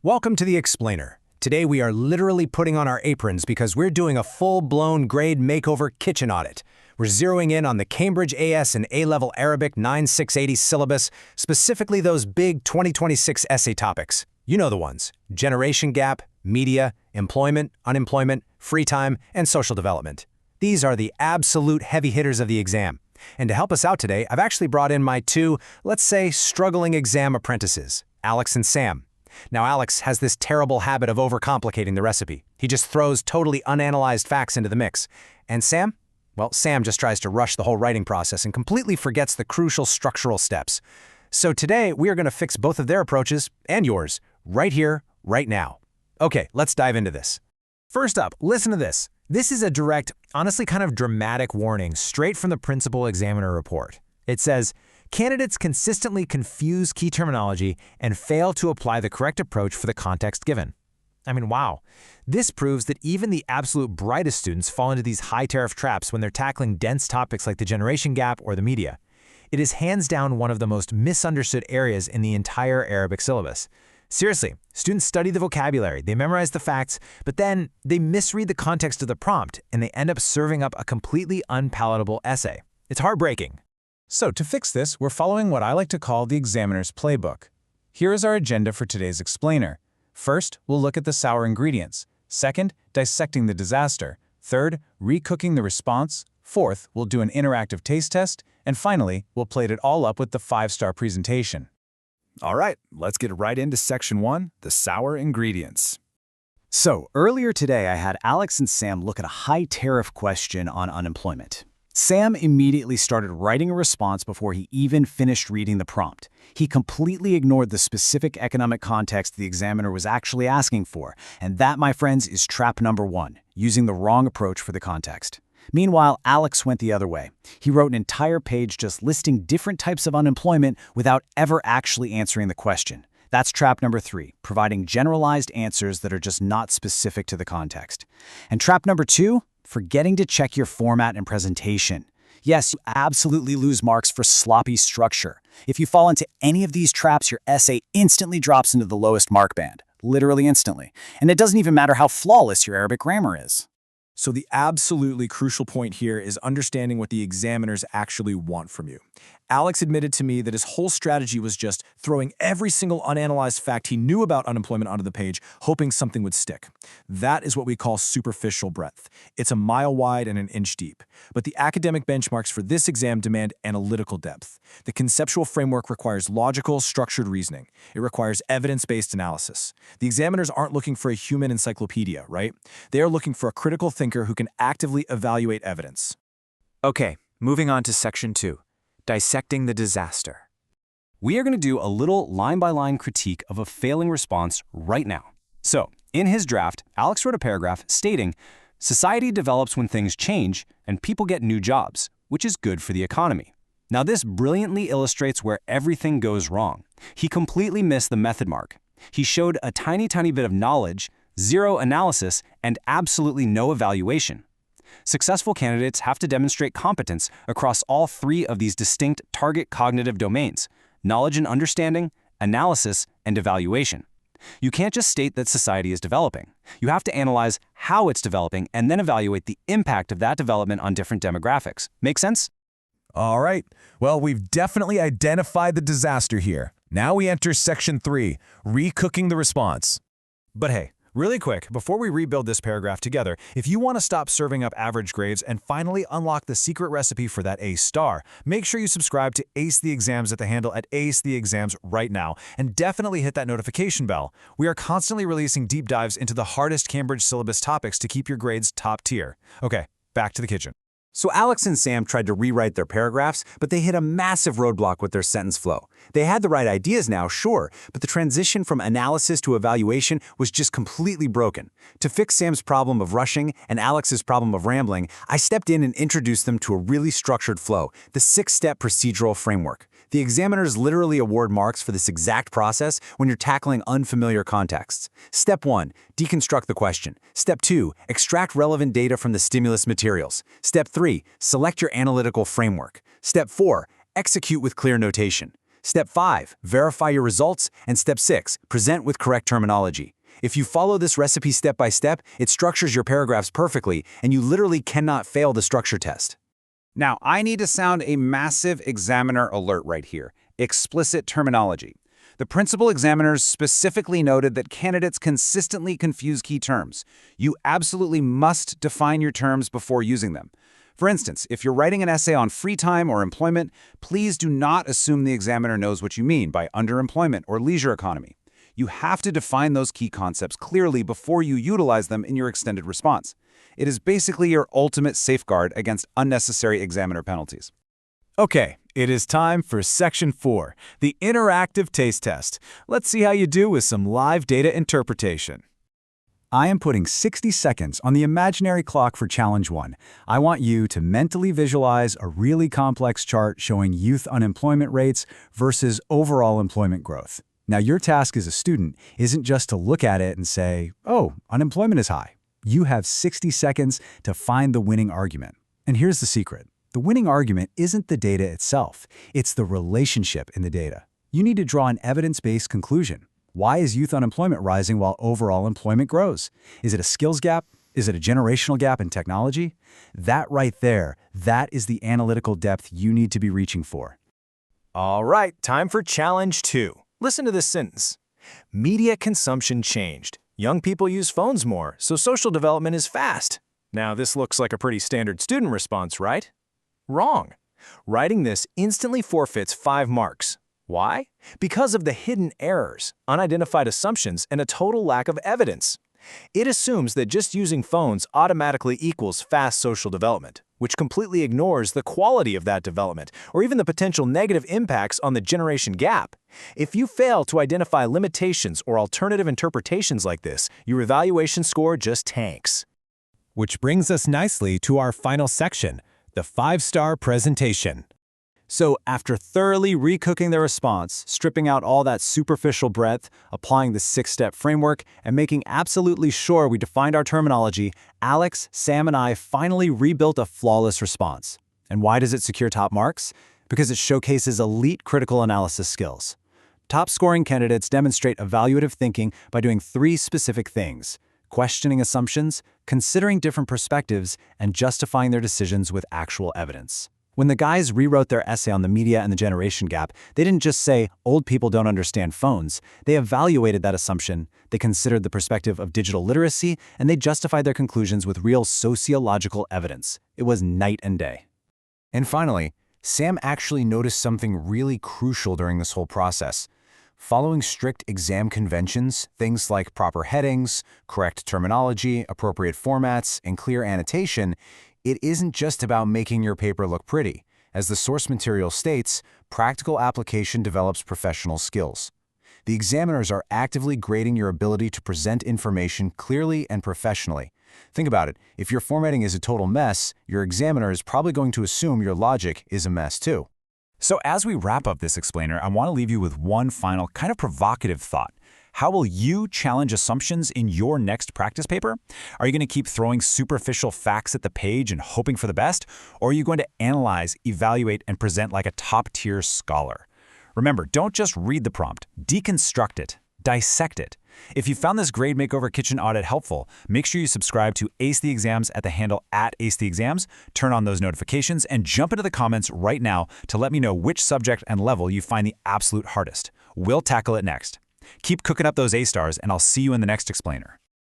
Welcome to The Explainer. Today we are literally putting on our aprons because we're doing a full-blown grade makeover kitchen audit. We're zeroing in on the Cambridge AS and A-Level Arabic 9680 syllabus, specifically those big 2026 essay topics. You know the ones: generation gap, media, employment, unemployment, free time, and social development. These are the absolute heavy hitters of the exam. And to help us out today, I've actually brought in my two, let's say, struggling exam apprentices, Alex and Sam. Now, Alex has this terrible habit of overcomplicating the recipe. He just throws totally unanalyzed facts into the mix. And Sam? Well, Sam just tries to rush the whole writing process and completely forgets the crucial structural steps. So today, we are going to fix both of their approaches, and yours, right here, right now. Okay, let's dive into this. First up, listen to this. This is a direct, honestly kind of dramatic warning straight from the principal examiner report. It says, candidates consistently confuse key terminology and fail to apply the correct approach for the context given. I mean, wow. This proves that even the absolute brightest students fall into these high-tariff traps when they're tackling dense topics like the generation gap or the media. It is hands down one of the most misunderstood areas in the entire Arabic syllabus. Seriously, students study the vocabulary, they memorize the facts, but then they misread the context of the prompt and they end up serving up a completely unpalatable essay. It's heartbreaking. So to fix this, we're following what I like to call the examiner's playbook. Here is our agenda for today's explainer. First, we'll look at the sour ingredients. Second, dissecting the disaster. Third, recooking the response. Fourth, we'll do an interactive taste test. And finally, we'll plate it all up with the 5-star presentation. All right, let's get right into Section 1, the sour ingredients. So, earlier today I had Alex and Sam look at a high-tariff question on unemployment. Sam immediately started writing a response before he even finished reading the prompt. He completely ignored the specific economic context the examiner was actually asking for, and that, my friends, is trap number 1, using the wrong approach for the context. Meanwhile, Alex went the other way. He wrote an entire page just listing different types of unemployment without ever actually answering the question. That's trap number 3, providing generalized answers that are just not specific to the context. And trap number 2, forgetting to check your format and presentation. Yes, you absolutely lose marks for sloppy structure. If you fall into any of these traps, your essay instantly drops into the lowest mark band, literally instantly. And it doesn't even matter how flawless your Arabic grammar is. So the absolutely crucial point here is understanding what the examiners actually want from you. Alex admitted to me that his whole strategy was just throwing every single unanalyzed fact he knew about unemployment onto the page, hoping something would stick. That is what we call superficial breadth. It's a mile wide and an inch deep. But the academic benchmarks for this exam demand analytical depth. The conceptual framework requires logical, structured reasoning. It requires evidence-based analysis. The examiners aren't looking for a human encyclopedia, right? They are looking for a critical thinker who can actively evaluate evidence. Okay, moving on to Section 2. Dissecting the disaster. We are going to do a little line-by-line critique of a failing response right now. So, in his draft, Alex wrote a paragraph stating, "Society develops when things change and people get new jobs, which is good for the economy." Now, this brilliantly illustrates where everything goes wrong. He completely missed the method mark. He showed a tiny bit of knowledge, zero analysis, and absolutely no evaluation. Successful candidates have to demonstrate competence across all 3 of these distinct target cognitive domains: knowledge and understanding, analysis, and evaluation. You can't just state that society is developing. You have to analyze how it's developing and then evaluate the impact of that development on different demographics. Make sense? All right, well, we've definitely identified the disaster here. Now we enter Section 3, recooking the response. But hey, really quick, before we rebuild this paragraph together, if you want to stop serving up average grades and finally unlock the secret recipe for that A star, make sure you subscribe to Ace the Exams at the handle at Ace the Exams right now, and definitely hit that notification bell. We are constantly releasing deep dives into the hardest Cambridge syllabus topics to keep your grades top tier. Okay, back to the kitchen. So Alex and Sam tried to rewrite their paragraphs, but they hit a massive roadblock with their sentence flow. They had the right ideas now, sure, but the transition from analysis to evaluation was just completely broken. To fix Sam's problem of rushing and Alex's problem of rambling, I stepped in and introduced them to a really structured flow, the 6-step procedural framework. The examiners literally award marks for this exact process when you're tackling unfamiliar contexts. Step 1, deconstruct the question. Step 2, extract relevant data from the stimulus materials. Step 3, select your analytical framework. Step 4, execute with clear notation. Step 5, verify your results. And Step 6, present with correct terminology. If you follow this recipe step by step, it structures your paragraphs perfectly, and you literally cannot fail the structure test. Now, I need to sound a massive examiner alert right here. Explicit terminology. The principal examiners specifically noted that candidates consistently confuse key terms. You absolutely must define your terms before using them. For instance, if you're writing an essay on free time or employment, please do not assume the examiner knows what you mean by underemployment or leisure economy. You have to define those key concepts clearly before you utilize them in your extended response. It is basically your ultimate safeguard against unnecessary examiner penalties. Okay, it is time for Section 4, the interactive taste test. Let's see how you do with some live data interpretation. I am putting 60 seconds on the imaginary clock for Challenge 1. I want you to mentally visualize a really complex chart showing youth unemployment rates versus overall employment growth. Now, your task as a student isn't just to look at it and say, oh, unemployment is high. You have 60 seconds to find the winning argument. And here's the secret. The winning argument isn't the data itself. It's the relationship in the data. You need to draw an evidence-based conclusion. Why is youth unemployment rising while overall employment grows? Is it a skills gap? Is it a generational gap in technology? That right there, that is the analytical depth you need to be reaching for. All right, time for Challenge 2. Listen to this sentence. Media consumption changed. Young people use phones more, so social development is fast. Now, this looks like a pretty standard student response, right? Wrong. Writing this instantly forfeits 5 marks. Why? Because of the hidden errors, unidentified assumptions, and a total lack of evidence. It assumes that just using phones automatically equals fast social development, which completely ignores the quality of that development or even the potential negative impacts on the generation gap. If you fail to identify limitations or alternative interpretations like this, your evaluation score just tanks. Which brings us nicely to our final section, the 5-star presentation. So after thoroughly recooking the response, stripping out all that superficial breadth, applying the 6-step framework, and making absolutely sure we defined our terminology, Alex, Sam, and I finally rebuilt a flawless response. And why does it secure top marks? Because it showcases elite critical analysis skills. Top-scoring candidates demonstrate evaluative thinking by doing 3 specific things: questioning assumptions, considering different perspectives, and justifying their decisions with actual evidence. When the guys rewrote their essay on the media and the generation gap, they didn't just say, old people don't understand phones. They evaluated that assumption, they considered the perspective of digital literacy, and they justified their conclusions with real sociological evidence. It was night and day. And finally, Sam actually noticed something really crucial during this whole process. Following strict exam conventions, things like proper headings, correct terminology, appropriate formats, and clear annotation, it isn't just about making your paper look pretty. As the source material states, practical application develops professional skills. The examiners are actively grading your ability to present information clearly and professionally. Think about it. If your formatting is a total mess, your examiner is probably going to assume your logic is a mess too. So as we wrap up this explainer, I want to leave you with one final kind of provocative thought. How will you challenge assumptions in your next practice paper? Are you going to keep throwing superficial facts at the page and hoping for the best? Or are you going to analyze, evaluate, and present like a top-tier scholar? Remember, don't just read the prompt, deconstruct it, dissect it. If you found this grade makeover kitchen audit helpful, make sure you subscribe to Ace the Exams at the handle @AceTheExams, turn on those notifications, and jump into the comments right now to let me know which subject and level you find the absolute hardest. We'll tackle it next. Keep cooking up those A-stars, and I'll see you in the next explainer.